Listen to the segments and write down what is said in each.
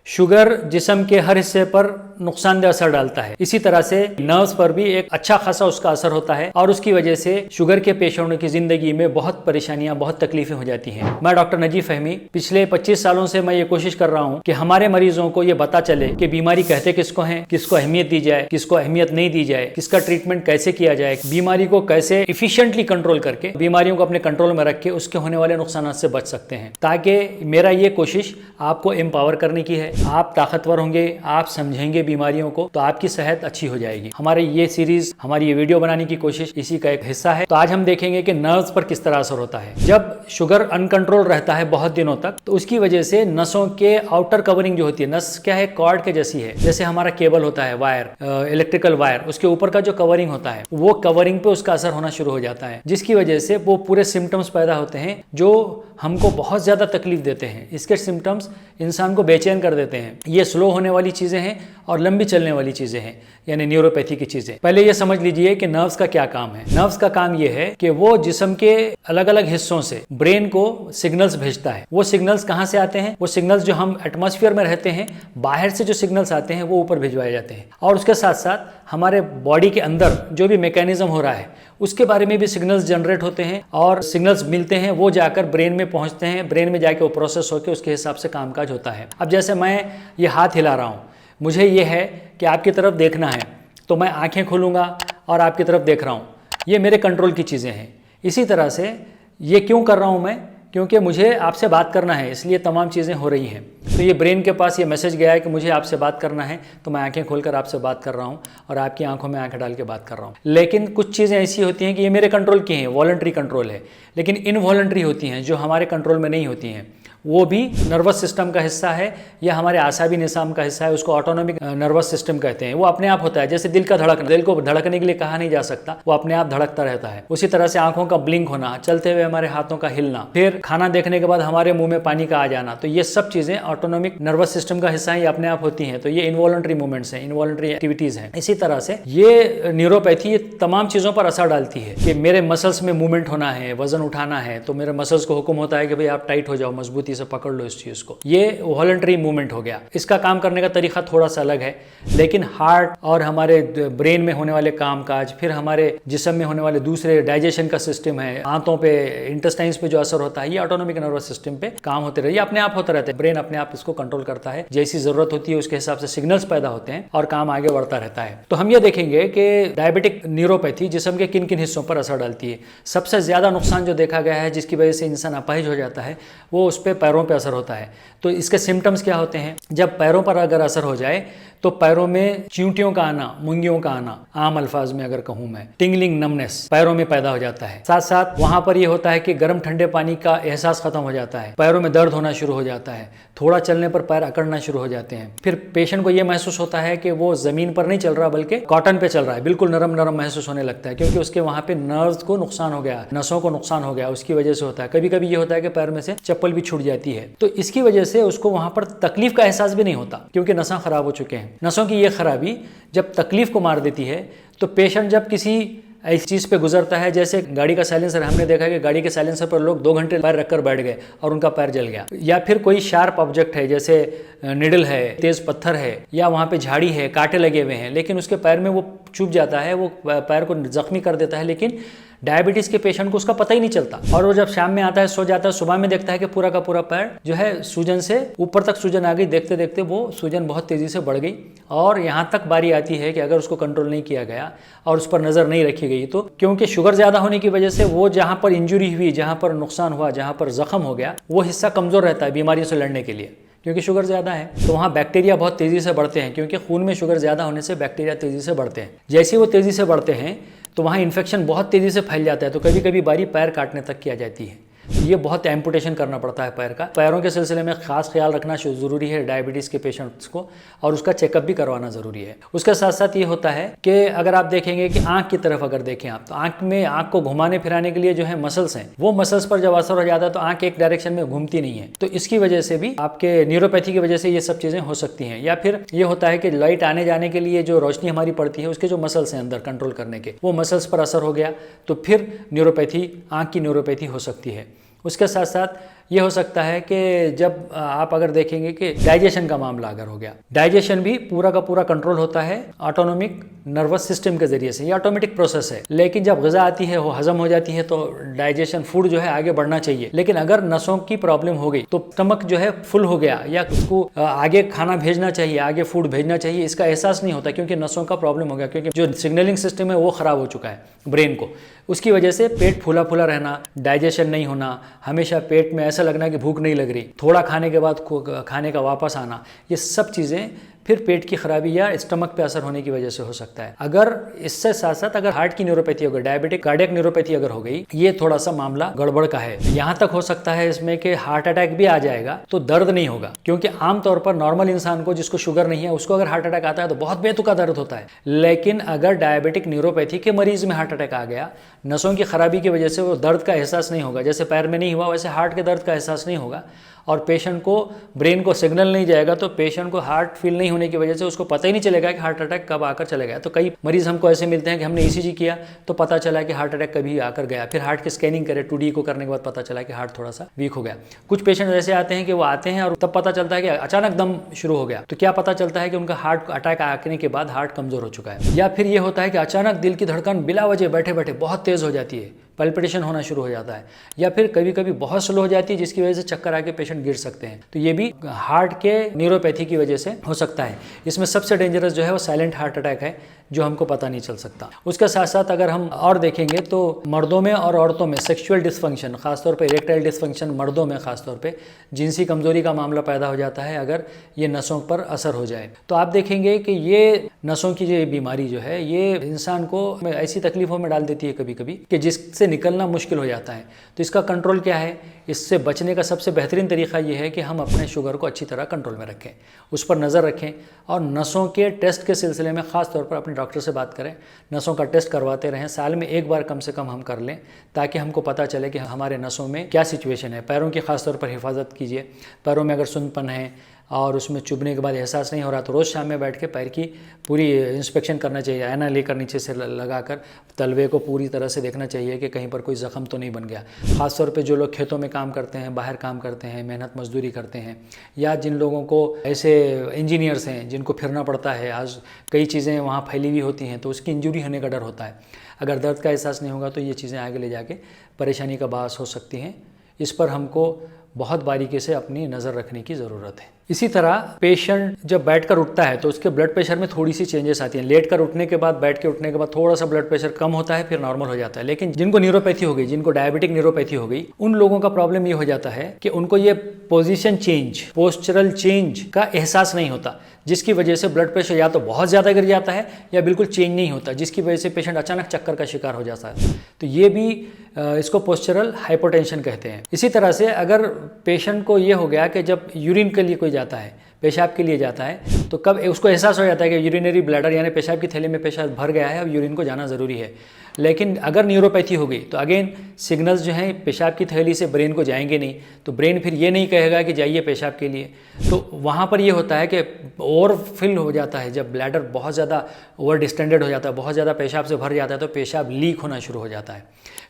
Sugar जिस्म के हर हिस्से पर नुकसानदेह असर डालता है, इसी तरह से नर्व्स पर भी एक अच्छा खासा उसका असर होता है और उसकी वजह से शुगर के पेशेंटों की जिंदगी में बहुत परेशानियां, बहुत तकलीफें हो जाती हैं। मैं डॉक्टर नजीफ फहमी पिछले 25 सालों से मैं ये कोशिश कर रहा हूँ कि हमारे मरीजों को ये पता चले कि बीमारी कहते किसको है, किसको अहमियत दी जाए, किसको अहमियत नहीं दी जाए, किसका ट्रीटमेंट कैसे किया जाए, बीमारी को कैसे इफिशिएंटली कंट्रोल करके बीमारियों को अपने कंट्रोल में रख के उसके होने वाले नुकसान से बच सकते हैं। ताकि मेरा ये कोशिश आपको एम्पावर करने की है। आप ताकतवर होंगे, आप समझेंगे बीमारियों को, तो आपकी सेहत अच्छी हो जाएगी। हमारे ये सीरीज, हमारी ये वीडियो बनाने की कोशिश इसी का एक हिस्सा है। तो आज हम देखेंगे कि नर्व्स पर किस तरह असर होता है। जब शुगर अनकंट्रोल रहता है बहुत दिनों तक, तो उसकी वजह से नसों के आउटर कवरिंग जो होती है, नस क्या है, कॉर्ड के जैसी है। जैसे हमारा केबल होता है, वायर, इलेक्ट्रिकल वायर, उसके ऊपर का जो कवरिंग होता है, वो कवरिंग पे उसका असर होना शुरू हो जाता है, जिसकी वजह से वो पूरे सिम्टम्स पैदा होते हैं जो हमको बहुत ज्यादा तकलीफ देते हैं। इसके सिम्टम्स इंसान को बेचैन कर देते हैं। ये स्लो होने वाली चीजें हैं और लंबी चलने वाली चीजें हैं, यानी न्यूरोपैथी की चीजें। पहले ये समझ लीजिए कि नर्व्स का क्या काम है। नर्व्स का काम ये है कि वो जिस्म के अलग अलग हिस्सों से ब्रेन को सिग्नल्स भेजता है। वो सिग्नल्स कहाँ से आते हैं? वो सिग्नल्स जो हम एटमॉस्फेयर में रहते हैं, बाहर से जो सिग्नल्स आते हैं वो ऊपर भिजवाए जाते हैं। और उसके साथ साथ हमारे बॉडी के अंदर जो भी मैकेनिज्म हो रहा है उसके बारे में भी सिग्नल्स जनरेट होते हैं और सिग्नल्स मिलते हैं, वो जाकर ब्रेन में पहुंचते हैं। ब्रेन में जाके वो प्रोसेस होकर उसके हिसाब से कामकाज होता है। अब जैसे मैं ये हाथ हिला रहा हूँ, मुझे ये है कि आपकी तरफ देखना है, तो मैं आंखें खोलूँगा और आपकी तरफ देख रहा हूँ। ये मेरे कंट्रोल की चीज़ें हैं। इसी तरह से ये क्यों कर रहा हूँ मैं? क्योंकि मुझे आपसे बात करना है, इसलिए तमाम चीज़ें हो रही हैं। तो ये ब्रेन के पास ये मैसेज गया है कि मुझे आपसे बात करना है, तो मैं आंखें खोलकर आपसे बात कर रहा हूँ और आपकी आंखों में आंखें डाल के बात कर रहा हूँ। लेकिन कुछ चीज़ें ऐसी होती हैं कि ये मेरे कंट्रोल की हैं, वॉलंटरी कंट्रोल है, लेकिन इनवॉलंटरी होती हैं जो हमारे कंट्रोल में नहीं होती हैं। वो भी नर्वस सिस्टम का हिस्सा है या हमारे आसाबी निज़ाम का हिस्सा है। उसको ऑटोनॉमिक नर्वस सिस्टम कहते हैं। वो अपने आप होता है, जैसे दिल का धड़कना। दिल को धड़कने के लिए कहा नहीं जा सकता, वो अपने आप धड़कता रहता है। उसी तरह से आंखों का ब्लिंक होना, चलते हुए हमारे हाथों का हिलना, फिर खाना देखने के बाद हमारे मुंह में पानी का आ जाना, तो ये सब चीज़ें ऑटोनॉमिक नर्वस सिस्टम का हिस्सा है, ये अपने आप होती हैं। तो ये इनवॉलंटरी मूवमेंट्स हैं, इनवॉलंटरी एक्टिविटीज़ हैं। इसी तरह से ये न्यूरोपैथी ये तमाम चीज़ों पर असर डालती है कि मेरे मसल्स में मूवमेंट होना है, वजन उठाना है, तो मेरे मसल्स को हुक्म होता है कि भाई आप टाइट हो जाओ, मजबूती से पकड़ लो इस चीज़ को। ये वॉलंटरी मूवमेंट हो गया। इसका काम करने का तरीका थोड़ा सा अलग है, लेकिन हार्ट और हमारे ब्रेन में होने वाले कामकाज, फिर हमारे जिस्म में होने वाले दूसरे डाइजेशन का सिस्टम है, आंतों पे, इंटेस्टाइन्स पे जो असर होता है, ये ऑटोनॉमिक नर्वस सिस्टम पे काम होते रहते हैं। अपने आप होता रहता है। ब्रेन अपने आप इसको कंट्रोल करता है, जैसी जरूरत होती है उसके हिसाब से सिग्नल्स पैदा होते हैं और काम आगे बढ़ता रहता है। तो हम ये देखेंगे कि डायबिटिक न्यूरोपैथी जिस्म के किन किन हिस्सों पर असर डालती है। सबसे ज्यादा नुकसान जो देखा गया है, जिसकी वजह से इंसान अपाहिज हो जाता है, वो उस पर पैरों पर असर होता है। तो इसके सिम्टम्स क्या होते हैं? जब पैरों पर अगर असर हो जाए तो पैरों में चींटियों का आना, मुंगियों का आना, आम अल्फाज में अगर कहूं मैं, टिंगलिंग, नमनेस पैरों में पैदा हो जाता है। साथ साथ वहां पर यह होता है कि गर्म ठंडे पानी का एहसास खत्म हो जाता है, पैरों में दर्द होना शुरू हो जाता है, थोड़ा चलने पर पैर अकड़ना शुरू हो जाते हैं। फिर पेशेंट को यह महसूस होता है कि वो जमीन पर नहीं चल रहा बल्कि कॉटन पे चल रहा है, बिल्कुल नरम नरम महसूस होने लगता है, क्योंकि उसके वहां पे नर्व्स को नुकसान हो गया, नसों को नुकसान हो गया, उसकी वजह से होता है। कभी कभी ये होता है कि पैर में से चप्पल भी छूट जाती है, तो इसकी वजह से उसको वहां पर तकलीफ का एहसास भी नहीं होता, क्योंकि नसें खराब हो चुके हैं। नसों की ये खराबी जब तकलीफ को मार देती है, तो पेशेंट जब किसी इस चीज़ पे गुजरता है, जैसे गाड़ी का साइलेंसर, हमने देखा है कि गाड़ी के साइलेंसर पर लोग 2 घंटे पैर रखकर बैठ गए और उनका पैर जल गया। या फिर कोई शार्प ऑब्जेक्ट है, जैसे निडल है, तेज पत्थर है, या वहाँ पे झाड़ी है, कांटे लगे हुए हैं, लेकिन उसके पैर में वो चुभ जाता है, वो पैर को जख्मी कर देता है, लेकिन डायबिटीज के पेशेंट को उसका पता ही नहीं चलता। और वो जब शाम में आता है, सो जाता है, सुबह में देखता है कि पूरा का पूरा पैर जो है सूजन से ऊपर तक सूजन आ गई। देखते देखते वो सूजन बहुत तेजी से बढ़ गई और यहाँ तक बारी आती है कि अगर उसको कंट्रोल नहीं किया गया और उस पर नजर नहीं रखी गई, तो क्योंकि शुगर ज्यादा होने की वजह से वो जहाँ पर इंजुरी हुई, जहाँ पर नुकसान हुआ, जहाँ पर जख्म हो गया, वो हिस्सा कमजोर रहता है बीमारियों से लड़ने के लिए, क्योंकि शुगर ज़्यादा है। तो वहाँ बैक्टीरिया बहुत तेज़ी से बढ़ते हैं, क्योंकि खून में शुगर ज़्यादा होने से बैक्टीरिया तेज़ी से बढ़ते हैं। जैसे वो तेज़ी से बढ़ते हैं तो वहाँ इन्फेक्शन बहुत तेज़ी से फैल जाता है, तो कभी कभी बारी पैर काटने तक की आ जाती है। ये बहुत एम्पुटेशन करना पड़ता है पैर का। पैरों के सिलसिले में खास ख्याल रखना ज़रूरी है डायबिटीज़ के पेशेंट्स को, और उसका चेकअप भी करवाना ज़रूरी है। उसके साथ साथ ये होता है कि अगर आप देखेंगे कि आँख की तरफ अगर देखें आप, तो आँख को घुमाने फिराने के लिए जो है मसल्स हैं, वो मसल्स पर जब असर हो जाता है तो आँख एक डायरेक्शन में घूमती नहीं है। तो इसकी वजह से भी आपके न्यूरोपैथी की वजह से ये सब चीज़ें हो सकती हैं। या फिर ये होता है कि लाइट आने जाने के लिए जो रोशनी हमारी पड़ती है, उसके जो मसल्स हैं अंदर कंट्रोल करने के, वो मसल्स पर असर हो गया, तो फिर न्यूरोपैथी, आँख की न्यूरोपैथी हो सकती है। उसके साथ साथ ये हो सकता है कि जब आप अगर देखेंगे कि डाइजेशन का मामला अगर हो गया, डाइजेशन भी पूरा का पूरा कंट्रोल होता है ऑटोनोमिक नर्वस सिस्टम के जरिए से, ये ऑटोमेटिक प्रोसेस है। लेकिन जब ग़िज़ा आती है वो हजम हो जाती है तो डाइजेशन फूड जो है आगे बढ़ना चाहिए। लेकिन अगर नसों की प्रॉब्लम हो गई तो स्टमक जो है फुल हो गया या उसको आगे खाना भेजना चाहिए, आगे फूड भेजना चाहिए, इसका एहसास नहीं होता क्योंकि नसों का प्रॉब्लम हो गया, क्योंकि जो सिग्नलिंग सिस्टम है वो खराब हो चुका है ब्रेन को। उसकी वजह से पेट फूला फूला रहना, डाइजेशन नहीं होना, हमेशा पेट में ऐसा लगना कि भूख नहीं लग रही, थोड़ा खाने के बाद खाने का वापस आना, ये सब चीज़ें फिर पेट की खराबी या स्टमक पे असर होने की वजह से हो सकता है। अगर इससे साथ साथ अगर हार्ट की न्यूरोपैथी हो गई, डायबिटिक कार्डियक न्यूरोपैथी अगर हो गई, ये थोड़ा सा मामला गड़बड़ का है। यहाँ तक हो सकता है इसमें कि हार्ट अटैक भी आ जाएगा तो दर्द नहीं होगा, क्योंकि आमतौर पर नॉर्मल इंसान को जिसको शुगर नहीं है उसको अगर हार्ट अटैक आता है तो बहुत बेतुका दर्द होता है। लेकिन अगर डायबिटिक न्यूरोपैथी के मरीज में हार्ट अटैक आ गया, नसों की खराबी की वजह से वो दर्द का एहसास नहीं होगा, जैसे पैर में नहीं हुआ वैसे हार्ट के दर्द का एहसास नहीं होगा, और पेशेंट को ब्रेन को सिग्नल नहीं जाएगा, तो पेशेंट को हार्ट फील नहीं होने की वजह से उसको पता ही नहीं चलेगा कि हार्ट अटैक कब आकर चले गया। तो कई मरीज हमको ऐसे मिलते हैं कि हमने ईसीजी किया तो पता चला कि हार्ट अटैक कभी आकर गया, फिर हार्ट की स्कैनिंग करे 2D को करने के बाद पता चला कि हार्ट थोड़ा सा वीक हो गया। कुछ पेशेंट ऐसे आते हैं कि वो आते हैं और तब पता चलता है कि अचानक दम शुरू हो गया, तो क्या पता चलता है कि उनका हार्ट अटैक आने के बाद हार्ट कमजोर हो चुका है। या फिर ये होता है कि अचानक दिल की धड़कन बिला वजह बैठे बैठे बहुत तेज हो जाती है, पल्पिटेशन होना शुरू हो जाता है, या फिर कभी कभी बहुत स्लो हो जाती है जिसकी वजह से चक्कर आके पेशेंट गिर सकते हैं। तो ये भी हार्ट के न्यूरोपैथी की वजह से हो सकता है। इसमें सबसे डेंजरस जो है वो साइलेंट हार्ट अटैक है, जो हमको पता नहीं चल सकता। उसके साथ साथ अगर हम और देखेंगे तो मर्दों में और औरतों में सेक्सुअल डिस्फंक्शन, खासतौर पे इरेक्टाइल डिस्फंक्शन मर्दों में खासतौर पे जिनसी कमजोरी का मामला पैदा हो जाता है अगर ये नसों पर असर हो जाए। तो आप देखेंगे कि ये नसों की जो बीमारी जो है ये इंसान को ऐसी तकलीफों में डाल देती है कभी कभी कि जिससे निकलना मुश्किल हो जाता है। तो इसका कंट्रोल क्या है? इससे बचने का सबसे बेहतरीन तरीका ये है कि हम अपने शुगर को अच्छी तरह कंट्रोल में रखें, उस पर नज़र रखें, और नसों के टेस्ट के सिलसिले में ख़ास तौर पर अपने डॉक्टर से बात करें, नसों का टेस्ट करवाते रहें, साल में एक बार कम से कम हम कर लें, ताकि हमको पता चले कि हमारे नसों में क्या सिचुएशन है। पैरों की ख़ास तौर पर हिफाजत कीजिए, पैरों में अगर सुन्नपन है और उसमें चुभने के बाद एहसास नहीं हो रहा तो रोज़ शाम में बैठ के पैर की पूरी इंस्पेक्शन करना चाहिए, आईना लेकर नीचे से लगाकर तलवे को पूरी तरह से देखना चाहिए कि कहीं पर कोई ज़ख्म तो नहीं बन गया। ख़ास तौर पे जो लोग खेतों में काम करते हैं, बाहर काम करते हैं, मेहनत मजदूरी करते हैं, या जिन लोगों को ऐसे इंजीनियर्स हैं जिनको फिरना पड़ता है, आज कई चीज़ें वहाँ फैली हुई होती हैं तो उसकी इंजरी होने का डर होता है। अगर दर्द का एहसास नहीं होगा तो ये चीज़ें आगे ले जाके परेशानी का बायस हो सकती हैं। इस पर हमको बहुत बारीकी से अपनी नज़र रखने की ज़रूरत है। इसी तरह पेशेंट जब बैठकर उठता है तो उसके ब्लड प्रेशर में थोड़ी सी चेंजेस आती हैं। लेटकर उठने के बाद, बैठ के उठने के बाद थोड़ा सा ब्लड प्रेशर कम होता है, फिर नॉर्मल हो जाता है। लेकिन जिनको न्यूरोपैथी हो गई, जिनको डायबिटिक न्यूरोपैथी हो गई, उन लोगों का प्रॉब्लम ये हो जाता है कि उनको ये पोजीशन चेंज, पोस्चरल चेंज का एहसास नहीं होता, जिसकी वजह से ब्लड प्रेशर या तो बहुत ज़्यादा गिर जाता है या बिल्कुल चेंज नहीं होता, जिसकी वजह से पेशेंट अचानक चक्कर का शिकार हो जाता है। तो ये भी इसको पोस्चरल हाइपोटेंशन कहते हैं। इसी तरह से अगर पेशेंट को ये हो गया कि जब यूरिन के लिए कोई जाता है, पेशाब के लिए जाता है, तो कब उसको एहसास हो जाता है कि यूरिनरी ब्लैडर यानी पेशाब की थैली में पेशाब भर गया है, अब यूरिन को जाना ज़रूरी है। लेकिन अगर न्यूरोपैथी हो गई तो अगेन सिग्नल्स जो हैं पेशाब की थैली से ब्रेन को जाएंगे नहीं, तो ब्रेन फिर ये नहीं कहेगा कि जाइए पेशाब के लिए। तो वहाँ पर ये होता है कि ओवरफिल हो जाता है, जब ब्लैडर बहुत ज़्यादा ओवर डिस्टेंडेड हो जाता है, बहुत ज़्यादा पेशाब से भर जाता है, तो पेशाब लीक होना शुरू हो जाता है।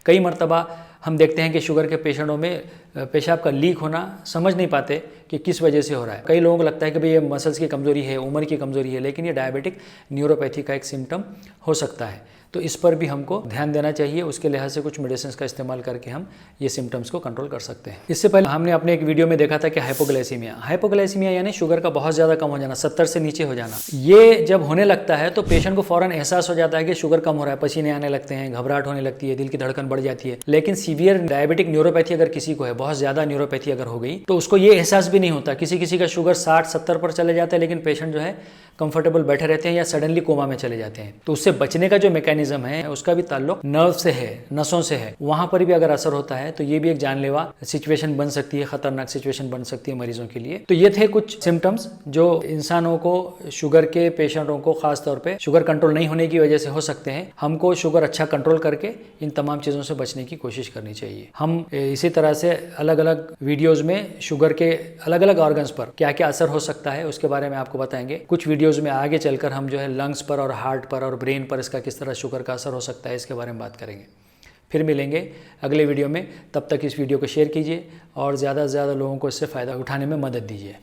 कई मरतबा हम देखते हैं कि शुगर के पेशेंटों में पेशाब का लीक होना समझ नहीं पाते कि किस वजह से हो रहा है। कई लोगों को लगता है कि भाई ये मसल्स की कमज़ोरी है, उम्र की कमज़ोरी है, लेकिन ये डायबिटिक न्यूरोपैथी का एक सिम्टम हो सकता है। तो इस पर भी हमको ध्यान देना चाहिए। उसके लिहाज से कुछ मेडिसिन का इस्तेमाल करके हम ये सिम्टम्स को कंट्रोल कर सकते हैं। इससे पहले हमने अपने एक वीडियो में देखा था कि हाइपोग्लाइसीमिया यानी शुगर का बहुत ज़्यादा कम हो जाना, 70 से नीचे हो जाना। ये जब होने लगता है तो पेशेंट को फ़ौरन एहसास हो जाता है कि शुगर कम हो रहा है, पसीने आने लगते हैं, घबराहट होने लगती है, दिल की धड़कन बढ़ जाती है। लेकिन सीवियर डायबिटिक न्यूरोपैथी अगर किसी को है, बहुत ज़्यादा न्यूरोपैथी अगर हो गई, तो उसको ये एहसास भी नहीं होता। किसी का शुगर 60-70 पर चले जाता है, लेकिन पेशेंट जो है कंफर्टेबल बैठे रहते हैं या सडनली कोमा में चले जाते हैं। तो उससे बचने का जो मैकेनिज्म है उसका भी ताल्लुक नर्व से है, नसों से है। वहां पर भी अगर असर होता है तो ये भी एक जानलेवा सिचुएशन बन सकती है, खतरनाक सिचुएशन बन सकती है मरीजों के लिए। तो ये थे कुछ सिम्टम्स जो इंसानों को, शुगर के पेशेंटों को खास तौर पे शुगर कंट्रोल नहीं होने की वजह से हो सकते हैं। हमको शुगर अच्छा कंट्रोल करके इन तमाम चीज़ों से बचने की कोशिश करनी चाहिए। हम इसी तरह से अलग अलग वीडियोज़ में शुगर के अलग अलग ऑर्गन्स पर क्या क्या असर हो सकता है उसके बारे में आपको बताएंगे। कुछ वीडियोज़ में आगे चलकर हम जो है लंग्स पर और हार्ट पर और ब्रेन पर इसका किस तरह शुगर का असर हो सकता है इसके बारे में बात करेंगे। फिर मिलेंगे अगले वीडियो में, तब तक इस वीडियो को शेयर कीजिए और ज़्यादा से ज़्यादा लोगों को इससे फ़ायदा उठाने में मदद दीजिए।